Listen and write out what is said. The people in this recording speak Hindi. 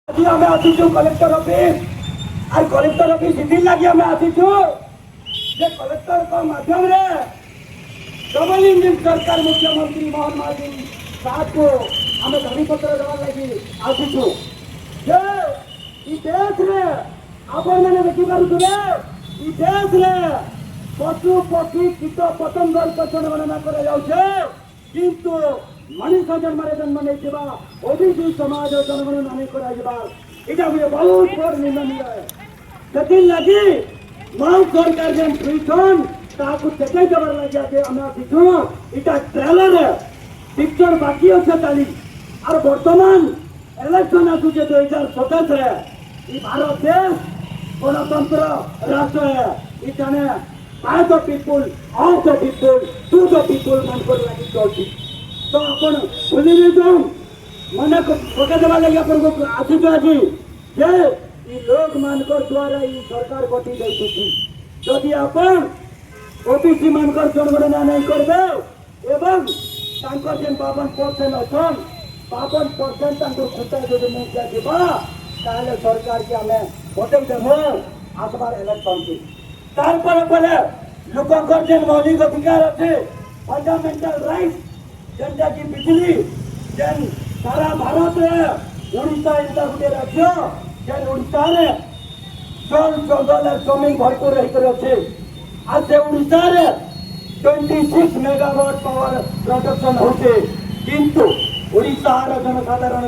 आज आम आसीचु कलेक्टर ऑफिस और कलेक्टर ऑफिस इथि लगी आम आसीचु जे कलेक्टर को माध्यम रे डबल इंजिन सरकार मुख्यमंत्री मोहन माझी साहब को आम धनी पत्र देवा लगी आसीचु जे ई देश रे आपण माने देखि पारुथुले ई देश रे पशु पक्षी कीट पतंग गणना करा जाउछे किंतु मनुष्य जन्म नहीं ओबीसी समाज जनगणना नहीं कर बहुत बड़ निंदनीय है लगी मऊ सरकार जेन फ्रीजन ताकू चेक देवर लगे आम आसीचु इटा ट्रेलर पिक्चर बाकी अच्छे चली और बर्तमान इलेक्शन आसूचे 2027 भारत देश गणतंत्र राष्ट्र है इठाने by the people of the people to the people मन कर लगी चलती तो अपन भूली जाऊं मन पका देवा लगे अपन आसी आज जे ई लोक मानकर द्वारा ई सरकार गति देती जदि अपन ओबीसी मानकर जनगणना नहीं करबे एवं तांकर जेन 52% अछन 52% तांकर खुटा जदि मुख जाबा ताले सरकार के हमें बटै देबो आसबार इलेक्शन की तार पर लोकंकर जेन मौलिक अधिकार अच्छे फंडामेंटल राइट जेनटा की बिजली जेन सारा भारत रे ओडिशा एटा गोटे राज्य जेन ओडिशा रे जल जंगल जमीन भरपूर रही अच्छे आज से ओडिशा रे 26 मेगावाट पावर प्रोडक्शन होचे किंतु ओडिशा जनसाधारण